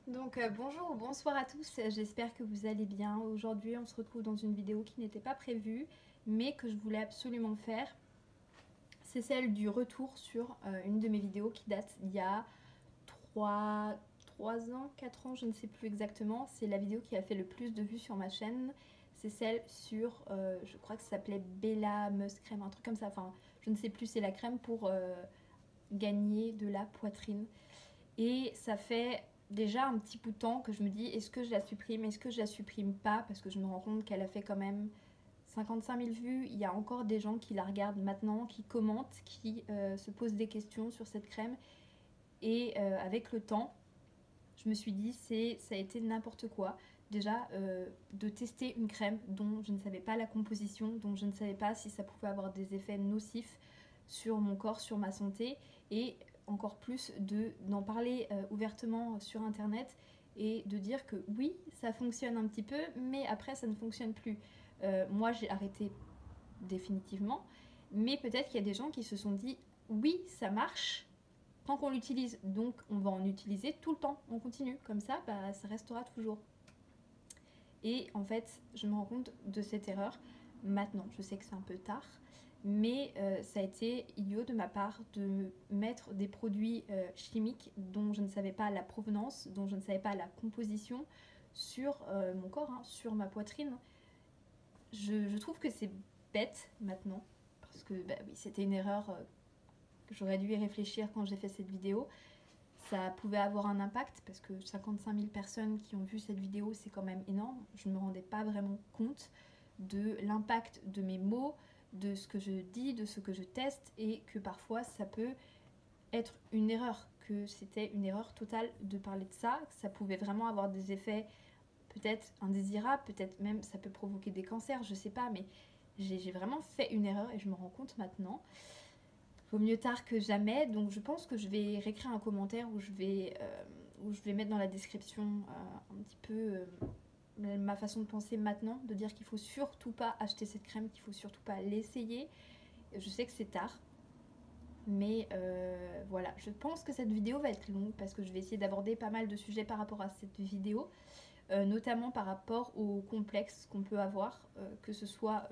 Donc bonjour ou bonsoir à tous, j'espère que vous allez bien. Aujourd'hui on se retrouve dans une vidéo qui n'était pas prévue mais que je voulais absolument faire. C'est celle du retour sur une de mes vidéos qui date d'il y a 3 ans, 4 ans, je ne sais plus exactement. C'est la vidéo qui a fait le plus de vues sur ma chaîne. C'est celle sur, je crois que ça s'appelait Bella Musk Crème, un truc comme ça. Enfin, je ne sais plus, c'est la crème pour gagner de la poitrine. Et ça fait déjà un petit bout de temps que je me dis est-ce que je la supprime, est-ce que je la supprime pas, parce que je me rends compte qu'elle a fait quand même 55 000 vues. Il y a encore des gens qui la regardent maintenant, qui commentent, qui se posent des questions sur cette crème. Et avec le temps, je me suis dit ça a été n'importe quoi. Déjà, de tester une crème dont je ne savais pas la composition, dont je ne savais pas si ça pouvait avoir des effets nocifs sur mon corps, sur ma santé, et encore plus d'en parler ouvertement sur internet et de dire que oui, ça fonctionne un petit peu, mais après ça ne fonctionne plus. Moi j'ai arrêté définitivement, mais peut-être qu'il y a des gens qui se sont dit oui, ça marche tant qu'on l'utilise, donc on va en utiliser tout le temps, on continue, comme ça bah, ça restera toujours. Et en fait, je me rends compte de cette erreur maintenant. Je sais que c'est un peu tard, mais ça a été idiot de ma part de mettre des produits chimiques dont je ne savais pas la provenance, dont je ne savais pas la composition sur mon corps, hein, sur ma poitrine. Je trouve que c'est bête maintenant, parce que bah, oui, c'était une erreur que j'aurais dû y réfléchir quand j'ai fait cette vidéo. Ça pouvait avoir un impact parce que 55 000 personnes qui ont vu cette vidéo, c'est quand même énorme. Je ne me rendais pas vraiment compte de l'impact de mes mots, de ce que je dis, de ce que je teste, et que parfois ça peut être une erreur, que c'était une erreur totale de parler de ça, que ça pouvait vraiment avoir des effets peut-être indésirables, peut-être même ça peut provoquer des cancers, je sais pas, mais j'ai vraiment fait une erreur et je me rends compte maintenant. Vaut mieux tard que jamais, donc je pense que je vais réécrire un commentaire où je vais mettre dans la description un petit peu ma façon de penser maintenant, de dire qu'il faut surtout pas acheter cette crème, qu'il faut surtout pas l'essayer. Je sais que c'est tard, mais voilà, je pense que cette vidéo va être longue parce que je vais essayer d'aborder pas mal de sujets par rapport à cette vidéo, notamment par rapport aux complexes qu'on peut avoir, que ce soit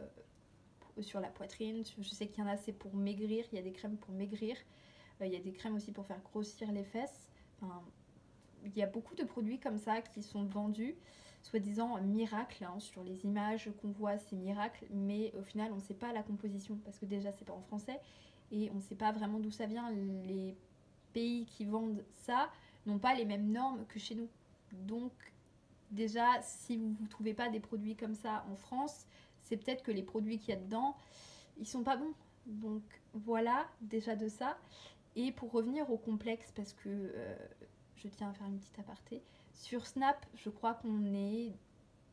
sur la poitrine. Je sais qu'il y en a, c'est pour maigrir, il y a des crèmes pour maigrir, il y a des crèmes aussi pour faire grossir les fesses. Enfin, il y a beaucoup de produits comme ça qui sont vendus, soi-disant miracle, hein, sur les images qu'on voit c'est miracle, mais au final on ne sait pas la composition, parce que déjà c'est pas en français, et on ne sait pas vraiment d'où ça vient. Les pays qui vendent ça n'ont pas les mêmes normes que chez nous. Donc déjà, si vous ne trouvez pas des produits comme ça en France, c'est peut-être que les produits qu'il y a dedans, ils sont pas bons. Donc voilà, déjà de ça. Et pour revenir au complexe, parce que je tiens à faire une petite aparté, sur Snap, je crois qu'on est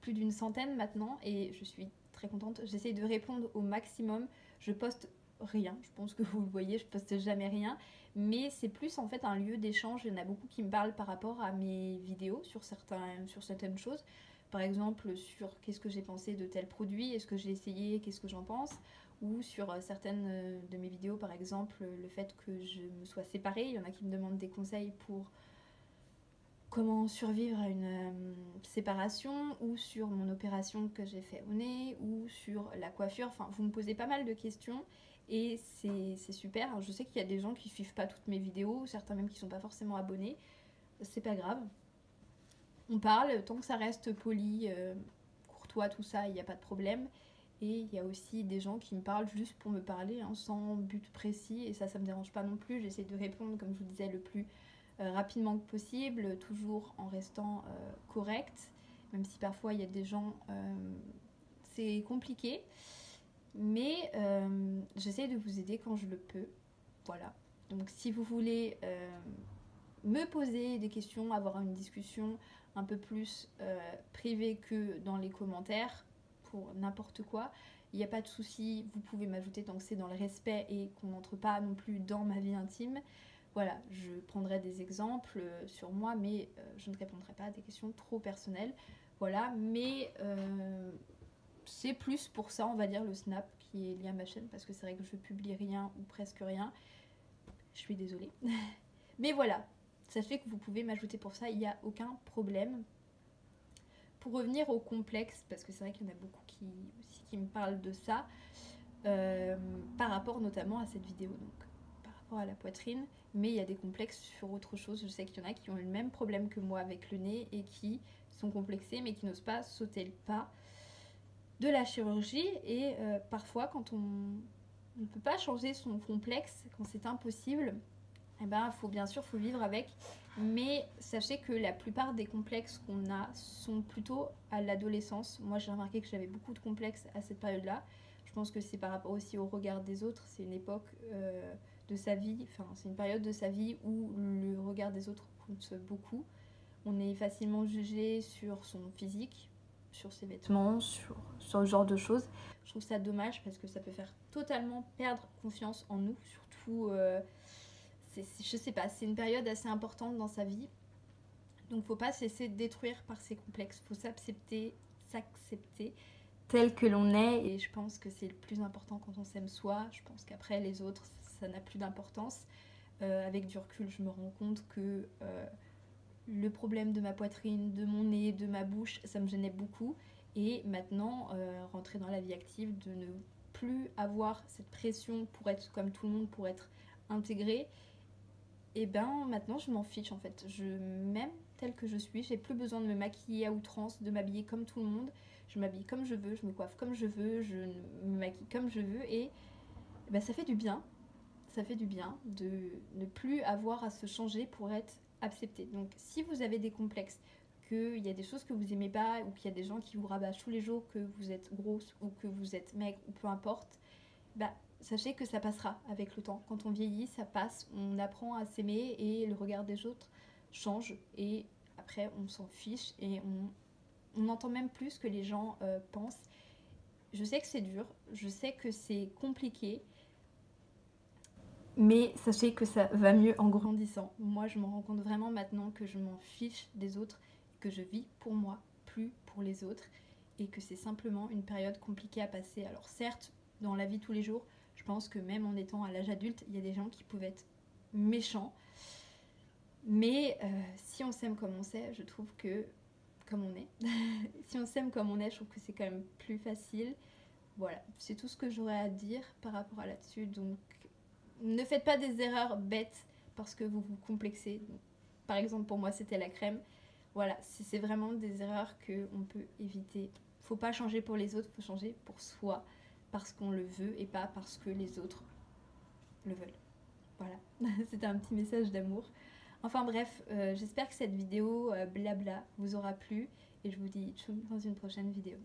plus d'une centaine maintenant et je suis très contente. J'essaye de répondre au maximum. Je poste rien, je pense que vous le voyez, je poste jamais rien, mais c'est plus en fait un lieu d'échange. Il y en a beaucoup qui me parlent par rapport à mes vidéos sur certaines choses. Par exemple, sur qu'est-ce que j'ai pensé de tel produit, est-ce que j'ai essayé, qu'est-ce que j'en pense, ou sur certaines de mes vidéos, par exemple, le fait que je me sois séparée. Il y en a qui me demandent des conseils pour comment survivre à une séparation, ou sur mon opération que j'ai fait au nez, ou sur la coiffure. Enfin, vous me posez pas mal de questions et c'est super. Alors, je sais qu'il y a des gens qui suivent pas toutes mes vidéos, certains même qui sont pas forcément abonnés. C'est pas grave. On parle, tant que ça reste poli, courtois, tout ça, il n'y a pas de problème. Et il y a aussi des gens qui me parlent juste pour me parler, hein, sans but précis, et ça me dérange pas non plus. J'essaie de répondre, comme je vous disais, le plus rapidement que possible, toujours en restant correcte, même si parfois il y a des gens, c'est compliqué, mais j'essaie de vous aider quand je le peux. Voilà. Donc si vous voulez me poser des questions, avoir une discussion un peu plus privée que dans les commentaires, pour n'importe quoi, il n'y a pas de souci, vous pouvez m'ajouter tant que c'est dans le respect et qu'on n'entre pas non plus dans ma vie intime. Voilà, je prendrai des exemples sur moi, mais je ne répondrai pas à des questions trop personnelles. Voilà, mais c'est plus pour ça, on va dire, le Snap qui est lié à ma chaîne, parce que c'est vrai que je publie rien ou presque rien. Je suis désolée. Mais voilà, sachez que vous pouvez m'ajouter pour ça, il n'y a aucun problème. Pour revenir au complexe, parce que c'est vrai qu'il y en a beaucoup qui me parlent de ça, par rapport notamment à cette vidéo, donc par rapport à la poitrine, mais il y a des complexes sur autre chose. Je sais qu'il y en a qui ont le même problème que moi avec le nez et qui sont complexés mais qui n'osent pas sauter le pas de la chirurgie. Et parfois quand on ne peut pas changer son complexe, quand c'est impossible, eh ben, bien sûr, faut vivre avec. Mais sachez que la plupart des complexes qu'on a sont plutôt à l'adolescence. Moi, j'ai remarqué que j'avais beaucoup de complexes à cette période-là. Je pense que c'est par rapport aussi au regard des autres. C'est une époque de sa vie, enfin, c'est une période de sa vie où le regard des autres compte beaucoup. On est facilement jugé sur son physique, sur ses vêtements, sur ce genre de choses. Je trouve ça dommage parce que ça peut faire totalement perdre confiance en nous, surtout... je sais pas, c'est une période assez importante dans sa vie. Donc faut pas se laisser détruire par ses complexes. Faut s'accepter tel que l'on est. Et je pense que c'est le plus important quand on s'aime soi. Je pense qu'après les autres, ça n'a plus d'importance. Avec du recul, je me rends compte que le problème de ma poitrine, de mon nez, de ma bouche, ça me gênait beaucoup. Et maintenant, rentrer dans la vie active, de ne plus avoir cette pression pour être comme tout le monde, pour être intégrée. Et ben maintenant je m'en fiche en fait, je m'aime telle que je suis, j'ai plus besoin de me maquiller à outrance, de m'habiller comme tout le monde, je m'habille comme je veux, je me coiffe comme je veux, je me maquille comme je veux et ben, ça fait du bien de ne plus avoir à se changer pour être accepté. Donc si vous avez des complexes, qu'il y a des choses que vous aimez pas ou qu'il y a des gens qui vous rabâchent tous les jours que vous êtes grosse ou que vous êtes maigre ou peu importe, bah sachez que ça passera avec le temps. Quand on vieillit, ça passe, on apprend à s'aimer et le regard des autres change. Et après, on s'en fiche et on n'entend même plus ce que les gens pensent. Je sais que c'est dur, je sais que c'est compliqué, mais sachez que ça va mieux en grandissant. Moi, je me rends compte vraiment maintenant que je m'en fiche des autres, que je vis pour moi, plus pour les autres, et que c'est simplement une période compliquée à passer. Alors certes, dans la vie de tous les jours, je pense que même en étant à l'âge adulte, il y a des gens qui peuvent être méchants. Mais si on s'aime comme on sait, je trouve que... Comme on est. Si on s'aime comme on est, je trouve que c'est quand même plus facile. Voilà, c'est tout ce que j'aurais à dire par rapport à là-dessus. Donc, ne faites pas des erreurs bêtes parce que vous vous complexez. Donc, par exemple, pour moi, c'était la crème. Voilà, c'est vraiment des erreurs qu'on peut éviter. Faut pas changer pour les autres, faut changer pour soi. Parce qu'on le veut et pas parce que les autres le veulent. Voilà, c'était un petit message d'amour. Enfin bref, j'espère que cette vidéo blabla vous aura plu et je vous dis tchou dans une prochaine vidéo.